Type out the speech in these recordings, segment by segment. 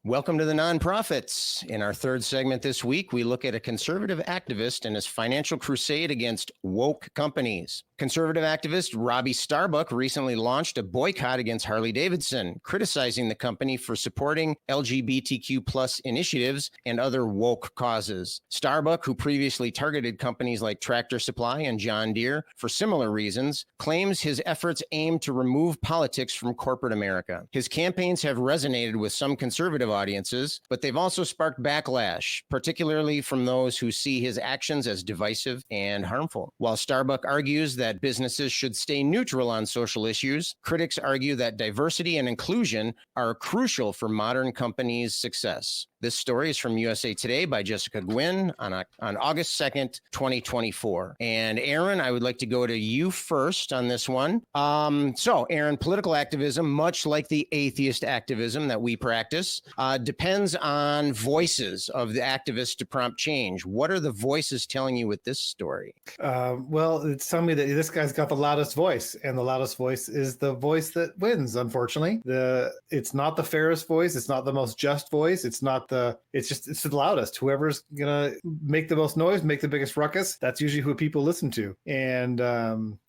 Welcome to the Nonprofits. In our third segment this week, we look at a conservative activist and his financial crusade against woke companies. Conservative activist Robbie Starbuck recently launched a boycott against Harley-Davidson, criticizing the company for supporting LGBTQ plus initiatives and other woke causes. Starbuck, who previously targeted companies like Tractor Supply and John Deere for similar reasons, claims his efforts aim to remove politics from corporate America. His campaigns have resonated with some conservative audiences, but they've also sparked backlash, particularly from those who see his actions as divisive and harmful. While Starbuck argues that businesses should stay neutral on social issues, critics argue that diversity and inclusion are crucial for modern companies' success. This story is from USA Today by Jessica Gwynn on August 2nd, 2024. And Aaron, I would like to go to you first on this one. So Aaron, political activism, much like the atheist activism that we practice, depends on voices of the activists to prompt change. What are the voices telling you with this story? Well, it's telling me that this guy's got the loudest voice, and the loudest voice is the voice that wins, unfortunately. It's not the fairest voice. It's not the most just voice. It's the loudest. Whoever's gonna make the most noise, make the biggest ruckus, that's usually who people listen to. And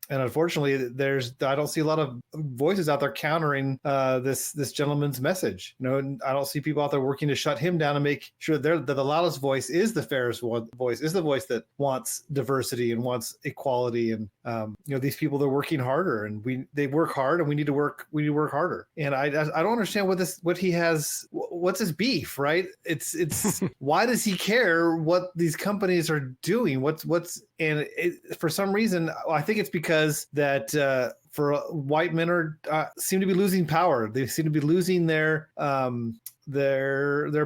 unfortunately, I don't see a lot of voices out there countering this gentleman's message. I don't see people out there working to shut him down and make sure that the loudest voice is the fairest voice, is the voice that wants diversity and wants equality. And these people, they're working harder, and they work hard, and we need to work harder. And I don't understand what's his beef, right? It's why does he care what these companies are doing? For some reason, I think it's because that for white men seem to be losing power. They seem to be losing their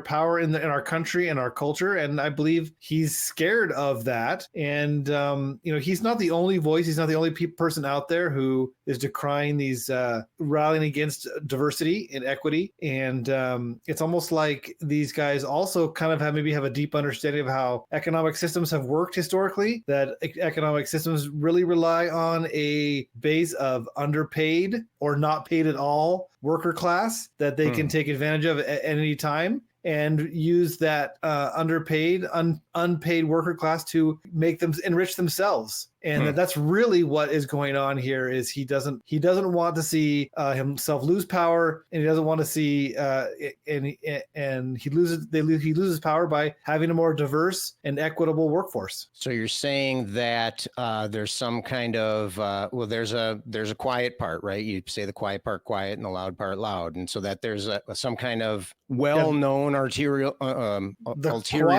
power in our country and our culture, and I believe he's scared of that. And he's not the only voice. He's not the only person out there who is decrying these rallying against diversity and equity. And it's almost like these guys also kind of have a deep understanding of how economic systems have worked historically, that economic systems really rely on a base of underpaid or not paid at all worker class that they can take advantage of at any time, and use that unpaid worker class to make them enrich themselves. And that's really what is going on here. Is he doesn't want to see himself lose power, and he doesn't want to see he loses power by having a more diverse and equitable workforce. So you're saying that there's some kind of there's a quiet part, right? You say the quiet part quiet and the loud part loud, and so that there's some kind of well-known ulterior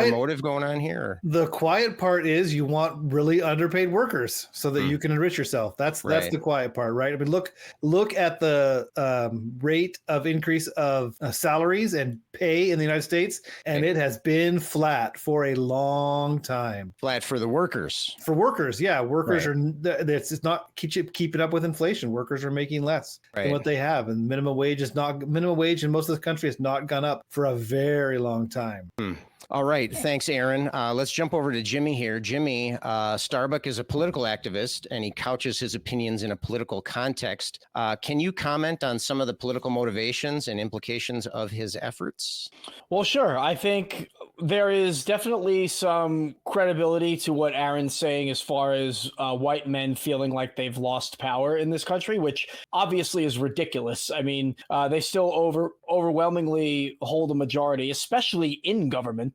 motive going on here. The quiet part is you want really underpaid workers so that you can enrich yourself. That's the quiet part, right? I mean, look at the rate of increase of salaries and pay in the United States, and it has been flat for a long time. Flat for the workers. For workers, yeah, workers are. It's not keeping up with inflation. Workers are making less than what they have, and minimum wage in most of the country has not gone up for a very long time. All right. Thanks, Aaron. Let's jump over to Jimmy here. Jimmy, Starbuck is a political activist, and he couches his opinions in a political context. Can you comment on some of the political motivations and implications of his efforts? Well, sure. I think there is definitely some credibility to what Aaron's saying as far as white men feeling like they've lost power in this country, which obviously is ridiculous. I mean, they still overwhelmingly hold a majority, especially in government.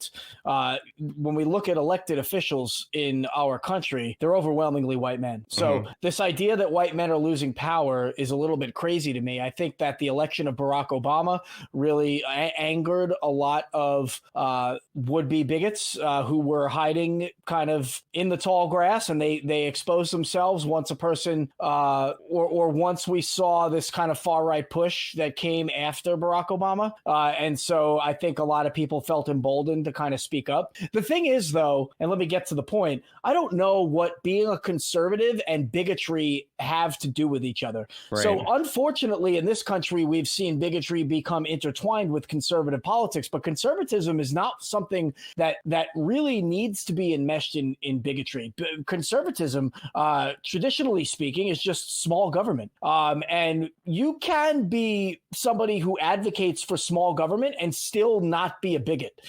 When we look at elected officials in our country, they're overwhelmingly white men. So this idea that white men are losing power is a little bit crazy to me. I think that the election of Barack Obama really angered a lot of would-be bigots who were hiding kind of in the tall grass, and they exposed themselves once a person or once we saw this kind of far-right push that came after Barack Obama. And so I think a lot of people felt emboldened to kind of speak up. The thing is, though, and let me get to the point, I don't know what being a conservative and bigotry have to do with each other. Right. So unfortunately, in this country, we've seen bigotry become intertwined with conservative politics, but conservatism is not something something that really needs to be enmeshed in bigotry. Conservatism, traditionally speaking, is just small government. And you can be somebody who advocates for small government and still not be a bigot.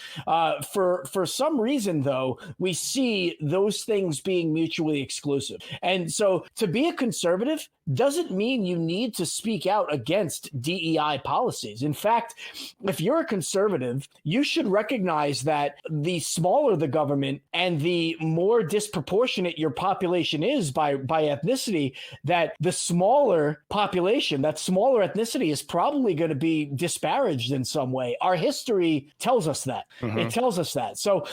For some reason, though, we see those things being mutually exclusive. And so to be a conservative doesn't mean you need to speak out against DEI policies. In fact, if you're a conservative, you should recognize that the smaller the government and the more disproportionate your population is by ethnicity, that the smaller population, that smaller ethnicity is probably going to be disparaged in some way. Our history tells us that. It tells us that. So,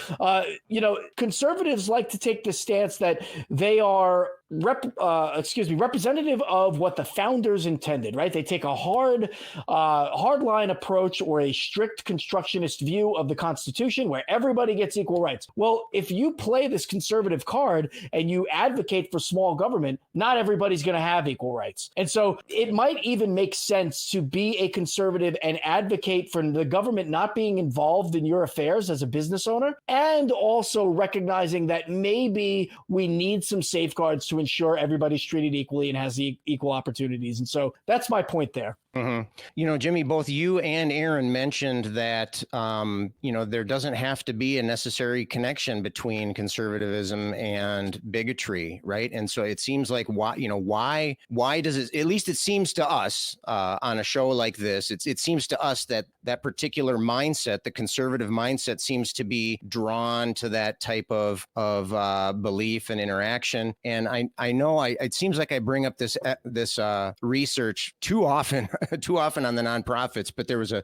conservatives like to take the stance that they are representative of what the founders intended, right? They take a hard line approach or a strict constructionist view of the Constitution where everybody gets equal rights. Well, if you play this conservative card and you advocate for small government, not everybody's going to have equal rights. And so it might even make sense to be a conservative and advocate for the government not being involved in your affairs as a business owner, and also recognizing that maybe we need some safeguards to ensure everybody's treated equally and has the equal opportunities. And so that's my point there. Jimmy, both you and Aaron mentioned that, there doesn't have to be a necessary connection between conservatism and bigotry, right? And so it seems like why does it, at least it seems to us on a show like this, it seems to us that particular mindset, the conservative mindset, seems to be drawn to that type of belief and interaction. And I know it seems like I bring up this research too often on the nonprofits, but there was a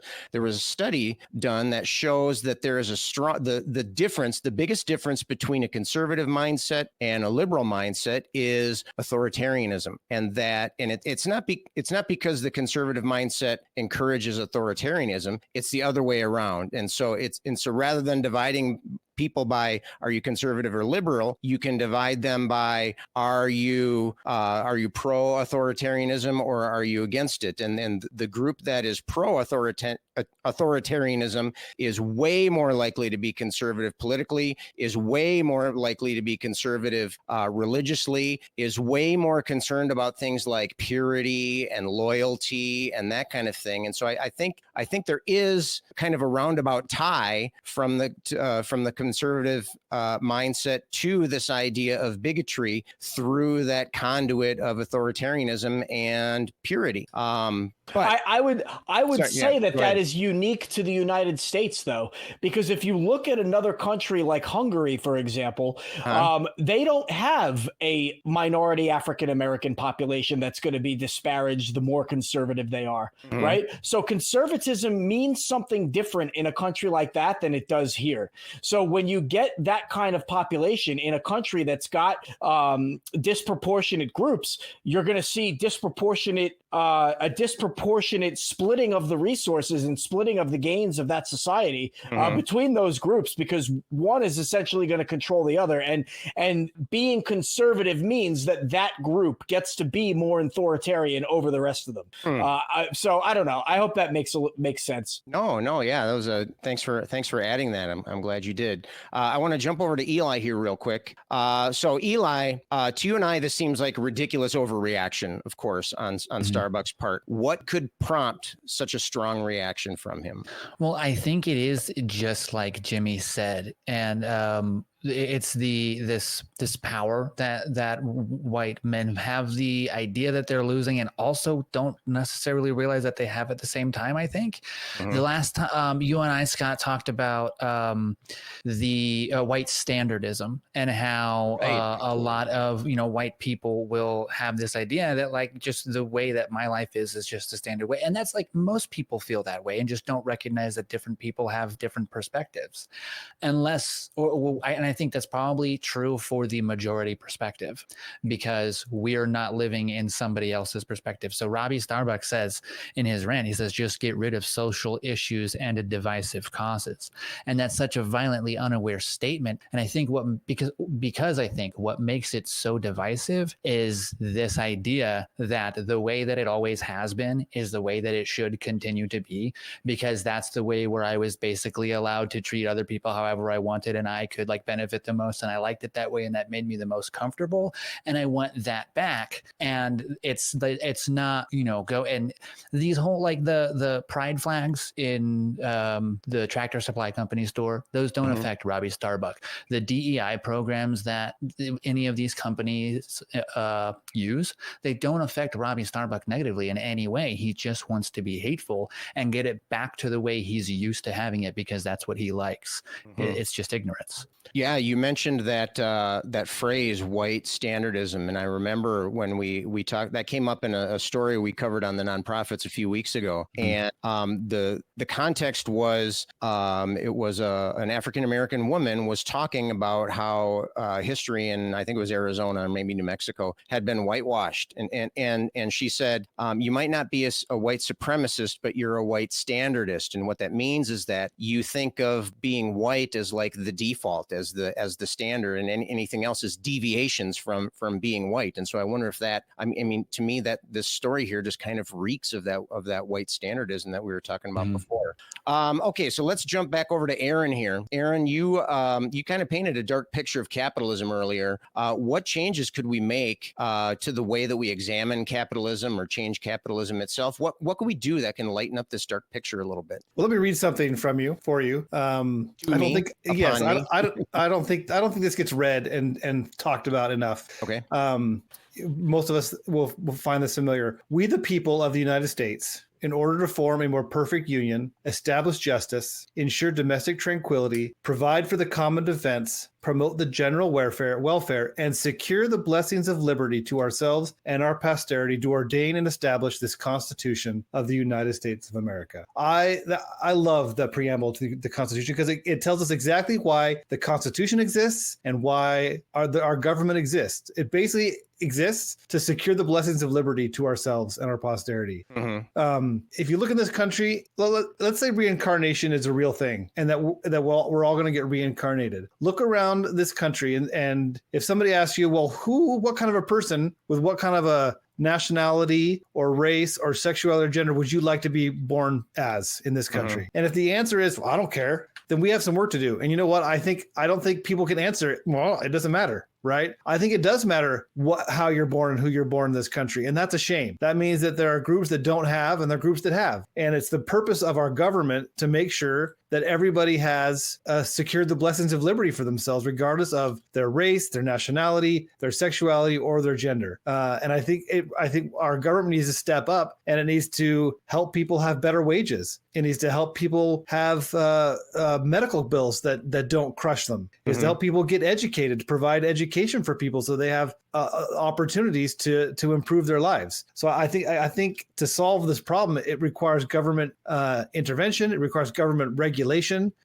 study done that shows that there is a strong the biggest difference between a conservative mindset and a liberal mindset is authoritarianism, and it's not because the conservative mindset encourages authoritarianism, it's the other way around. And so rather than dividing people by are you conservative or liberal, you can divide them by are you pro-authoritarianism or are you against it? And the group that is pro-authoritarianism is way more likely to be conservative politically, is way more likely to be conservative religiously, is way more concerned about things like purity and loyalty and that kind of thing. And so I think there is kind of a roundabout tie from the conservative mindset to this idea of bigotry through that conduit of authoritarianism and purity. But I would say that is unique to the United States, though, because if you look at another country like Hungary, for example, they don't have a minority African American population that's going to be disparaged the more conservative they are, right? So conservatism means something different in a country like that than it does here. So when you get that kind of population in a country that's got disproportionate groups, you're going to see a disproportionate splitting of the resources and splitting of the gains of that society between those groups, because one is essentially going to control the other. And being conservative means that group gets to be more authoritarian over the rest of them. So I don't know. I hope that makes sense. No. Yeah, that was thanks for adding that. I'm glad you did. I want to jump over to Eli here real quick. So Eli, to you and I, this seems like a ridiculous overreaction, of course, on Starbucks' part. What could prompt such a strong reaction from him? Well, I think it is just like Jimmy said, and it's this power that white men have, the idea that they're losing, and also don't necessarily realize that they have at the same time. I think the last time you and I, Scott, talked about the white standardism and how a lot of white people will have this idea that like just the way that my life is just the standard way, and that's like most people feel that way and just don't recognize that different people have different perspectives, and I think that's probably true for the majority perspective because we're not living in somebody else's perspective. So Robbie Starbuck says in his rant, he says, just get rid of social issues and divisive causes. And that's such a violently unaware statement. And I think because I think what makes it so divisive is this idea that the way that it always has been is the way that it should continue to be, because that's the way where I was basically allowed to treat other people however I wanted, and I could like benefit the most, and I liked it that way, and that made me the most comfortable, and I want that back. And it's not, go and these whole like the pride flags in the Tractor Supply Company store, those don't affect Robbie Starbuck. The DEI programs that any of these companies use, they don't affect Robbie Starbuck negatively in any way. He just wants to be hateful and get it back to the way he's used to having it because that's what he likes. It's just ignorance. Yeah, you mentioned that phrase, white standardism, and I remember when we talked, that came up in a story we covered on the nonprofits a few weeks ago, and the context was it was an African American woman was talking about how history in, I think it was Arizona or maybe New Mexico, had been whitewashed, and she said, you might not be a white supremacist, but you're a white standardist, and what that means is that you think of being white as like the default, as the standard, and anything else is deviations from being white. And so I wonder if that, I mean, to me, that this story here just kind of reeks of that white standardism that we were talking about before. Okay, so let's jump back over to Aaron here. Aaron, you kind of painted a dark picture of capitalism earlier. What changes could we make to the way that we examine capitalism or change capitalism itself? What can we do that can lighten up this dark picture a little bit? Well, let me read something for you. I don't think this gets read and talked about enough. Okay. Most of us will find this familiar. We, the people of the United States, in order to form a more perfect union, establish justice, ensure domestic tranquility, provide for the common defense, promote the general welfare, and secure the blessings of liberty to ourselves and our posterity, do ordain and establish this Constitution of the United States of America. I love the preamble to the Constitution because it tells us exactly why the Constitution exists and why our government exists. It basically exists to secure the blessings of liberty to ourselves and our posterity. If you look in this country, let's say reincarnation is a real thing and that we're all going to get reincarnated. Look around this country and if somebody asks you, well, what kind of a person with what kind of a nationality or race or sexuality or gender would you like to be born as in this country? And if the answer is, well, I don't care, then we have some work to do. And you know what? I don't think people can answer it. Well, it doesn't matter. Right? I think it does matter how you're born and who you're born in this country. And that's a shame. That means that there are groups that don't have and there are groups that have. And it's the purpose of our government to make sure that everybody has secured the blessings of liberty for themselves, regardless of their race, their nationality, their sexuality, or their gender. And I think our government needs to step up and it needs to help people have better wages. It needs to help people have medical bills that don't crush them. It needs to help people get educated, to provide education for people so they have opportunities to improve their lives. So I think to solve this problem, it requires government intervention. It requires government regulation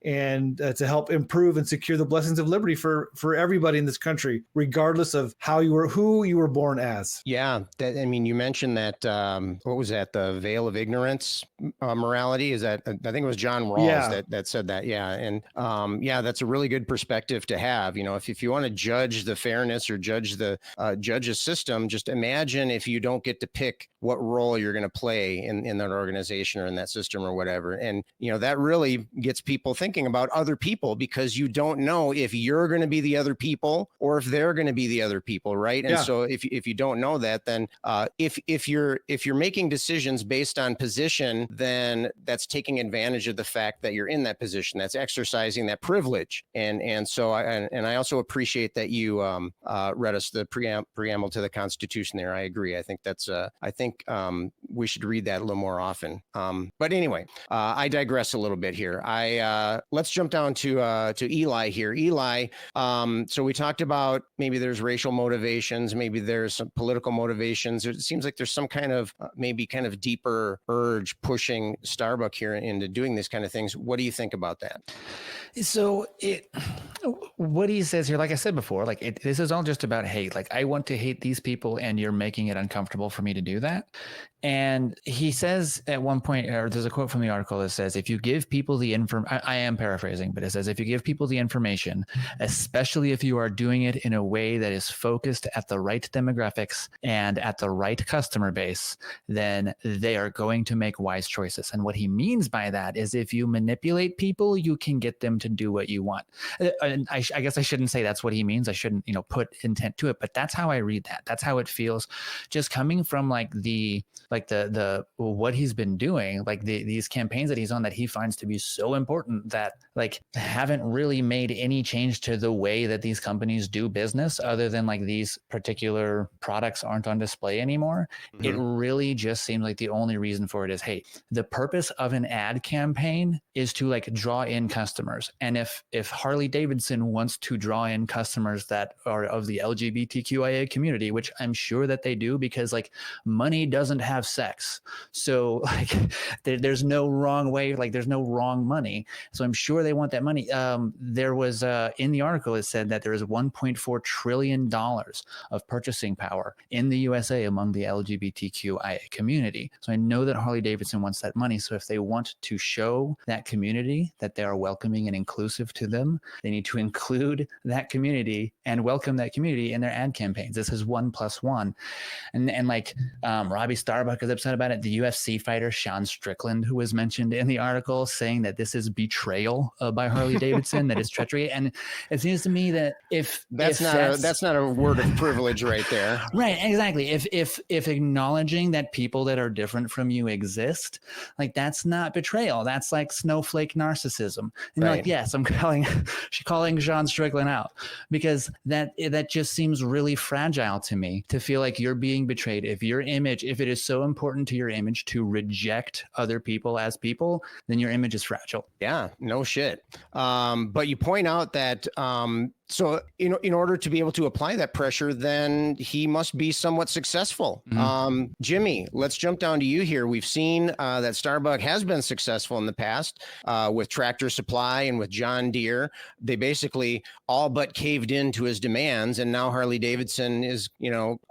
and to help improve and secure the blessings of liberty for everybody in this country, regardless of who you were born as. Yeah, you mentioned that. What was that? The veil of ignorance morality. Is that? I think it was John Rawls that said that. Yeah, and that's a really good perspective to have. If you want to judge the fairness or judge a system, just imagine if you don't get to pick what role you're going to play in that organization or in that system or whatever. And, that really gets people thinking about other people because you don't know if you're going to be the other people or if they're going to be the other people. Right. And so if you don't know that, then if you're making decisions based on position, then that's taking advantage of the fact that you're in that position. That's exercising that privilege. And so I also appreciate that you read us the preamble to the Constitution there. I agree. I think that's we should read that a little more often. But anyway, I digress a little bit here. Let's jump down to Eli here. Eli, so we talked about maybe there's racial motivations, maybe there's some political motivations. It seems like there's some kind of maybe kind of deeper urge pushing Starbuck here into doing these kind of things. What do you think about that? So what he says here, like I said before, like this is all just about hate. Like I want to hate these people and you're making it uncomfortable for me to do that. And he says at one point, or there's a quote from the article that says, if you give people the I am paraphrasing, but it says, if you give people the information, especially if you are doing it in a way that is focused at the right demographics and at the right customer base, then they are going to make wise choices. And what he means by that is if you manipulate people, you can get them to do what you want. And I guess I shouldn't say that's what he means. I shouldn't, put intent to it, but that's how I read that. That's how it feels, just coming from like the what he's been doing, like these campaigns that he's on that he finds to be so important that like haven't really made any change to the way that these companies do business, other than like these particular products aren't on display anymore. Mm-hmm. It really just seems like the only reason for it is, hey, the purpose of an ad campaign is to like draw in customers. And if Harley-Davidson wants to draw in customers that are of the LGBTQIA community, which I'm sure that they do, because like money doesn't have sex. So like there's no wrong way, like there's no wrong money. So I'm sure they want that money. There was in the article, it said that there is $1.4 trillion of purchasing power in the USA among the LGBTQIA community. So I know that Harley-Davidson wants that money. So if they want to show that community that they are welcoming and inclusive to them, they need to include that community and welcome that community in their ad campaigns. This is 1+1. And like Robbie Starbuck is upset about it. The UFC fighter Sean Strickland, who was mentioned in the article, saying that this is betrayal by Harley-Davidson, that is treachery. And it seems to me that that's not a word of privilege right there. Right, exactly. If acknowledging that people that are different from you exist, like that's not betrayal. That's like snowflake narcissism. And right. Like, yes, I'm calling Sean Strickland out, because that just seems really fragile to me, to feel like you're being betrayed. If it is so important to your image to reject other people as people, then your image is fragile. Yeah, no shit. But you point out that so in order to be able to apply that pressure, then he must be somewhat successful. Mm-hmm. Jimmy, let's jump down to you here. We've seen that Starbucks has been successful in the past with Tractor Supply and with John Deere. They basically all but caved in to his demands, and now Harley-Davidson is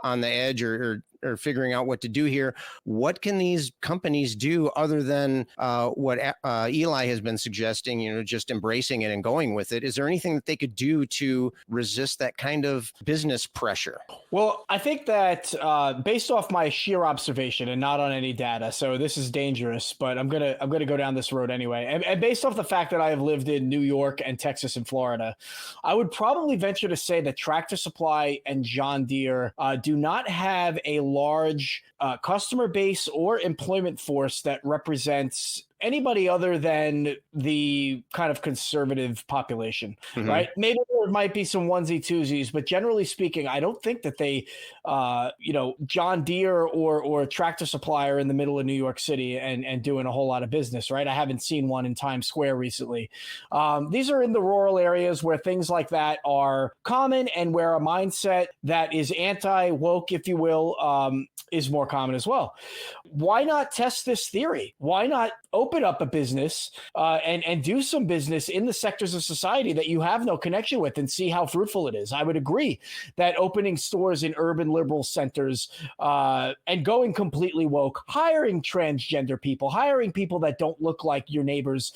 on the edge or figuring out what to do here. What can these companies do other than what Eli has been suggesting, just embracing it and going with it? Is there anything that they could do to resist that kind of business pressure? Well, I think that based off my sheer observation and not on any data, so this is dangerous, but I'm gonna go down this road anyway. And based off the fact that I have lived in New York and Texas and Florida, I would probably venture to say that Tractor Supply and John Deere do not have a large customer base or employment force that represents anybody other than the kind of conservative population, mm-hmm. right? Maybe there might be some onesie twosies, but generally speaking, I don't think that they, John Deere or Tractor Supply are in the middle of New York City and doing a whole lot of business, right? I haven't seen one in Times Square recently. These are in the rural areas where things like that are common and where a mindset that is anti-woke, if you will, is more common as well. Why not test this theory? Why not open up a business and do some business in the sectors of society that you have no connection with and see how fruitful it is? I would agree that opening stores in urban liberal centers and going completely woke, hiring transgender people, hiring people that don't look like your neighbors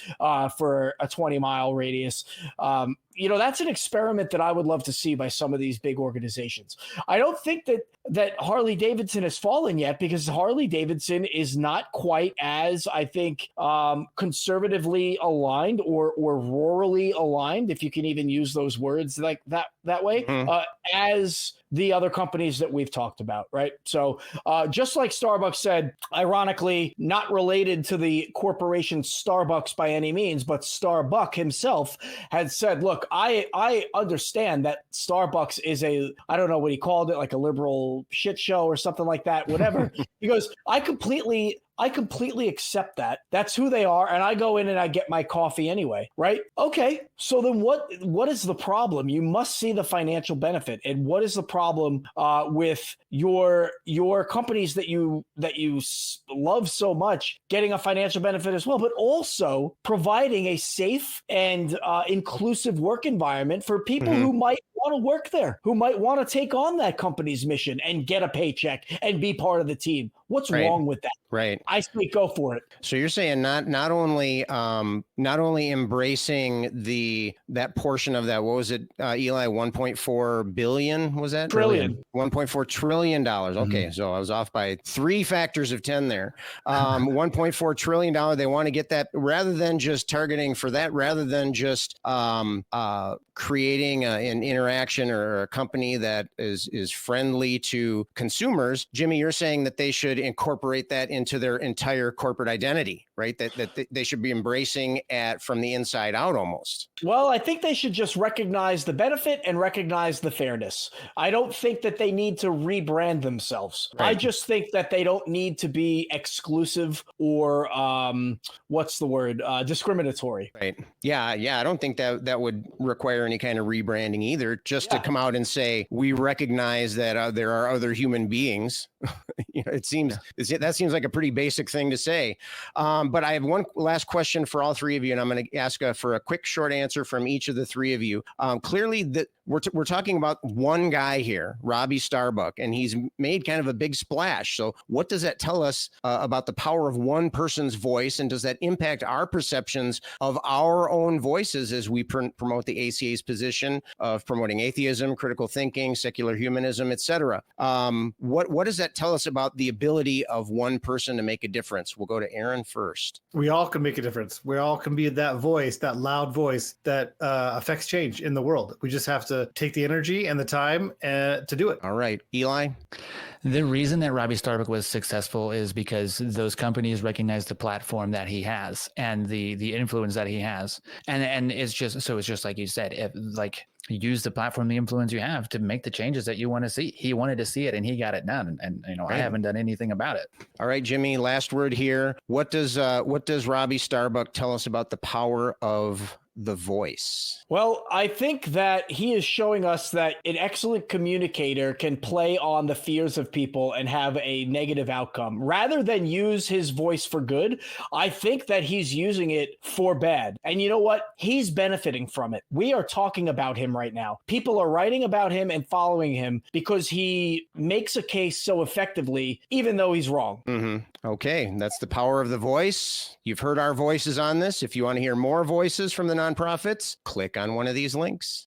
for a 20-mile radius, that's an experiment that I would love to see by some of these big organizations. I don't think that Harley-Davidson has fallen yet, because Harley-Davidson is not quite as, I think, conservatively aligned or rurally aligned, if you can even use those words like that way, mm-hmm. As the other companies that we've talked about, right? So just like Starbucks said, ironically, not related to the corporation Starbucks by any means, but Starbuck himself had said, look, I understand that Starbucks is I don't know what he called it, like a liberal shit show or something like that, whatever. He goes, I completely I completely accept that. That's who they are. And I go in and I get my coffee anyway, right? Okay. So then what is the problem? You must see the financial benefit. And what is the problem with your companies that you love so much getting a financial benefit as well, but also providing a safe and inclusive work environment for people who might want to work there, who might want to take on that company's mission and get a paycheck and be part of the team. What's wrong with that? Right. I say go for it. So you're saying not only embracing that portion of that, what was it, Eli? 1.4 billion, was that? Trillion. $1.4 trillion. Okay, so I was off by 3 factors of 10 there. $1.4 trillion. They want to get that, rather than just targeting for that, rather than just creating an interaction or a company that is friendly to consumers. Jimmy, you're saying that they should incorporate that into their entire corporate identity, right? That they should be embracing from the inside out almost. Well, I think they should just recognize the benefit and recognize the fairness. I don't think that they need to rebrand themselves. Right. I just think that they don't need to be exclusive or discriminatory. Right. Yeah. I don't think that would require any kind of rebranding either, just to come out and say, we recognize that there are other human beings. That seems like a pretty basic thing to say. But I have one last question for all three of you, and I'm going to ask for a quick, short answer from each of the three of you. Clearly, we're talking about one guy here, Robbie Starbuck, and he's made kind of a big splash. So what does that tell us about the power of one person's voice, and does that impact our perceptions of our own voices as we promote the ACA's position of promoting atheism, critical thinking, secular humanism, etc.? What does that tell us about the ability of one person to make a difference? We'll go to Aaron first. We all can make a difference. We all can be that voice, that loud voice that affects change in the world. We just have to take the energy and the time to do it. All right, Eli. The reason that Robbie Starbuck was successful is because those companies recognize the platform that he has and the influence that he has, and it's just like you said, use the platform, the influence you have to make the changes that you want to see. He wanted to see it, and he got it done. And I haven't done anything about it. All right, Jimmy. Last word here. What does Robbie Starbuck tell us about the power of the voice? Well, I think that he is showing us that an excellent communicator can play on the fears of people and have a negative outcome. Rather than use his voice for good, I think that he's using it for bad. And you know what? He's benefiting from it. We are talking about him right now. People are writing about him and following him because he makes a case so effectively, even though he's wrong. Mm-hmm. Okay, that's the power of the voice. You've heard our voices on this. If you want to hear more voices from the nonprofits, click on one of these links.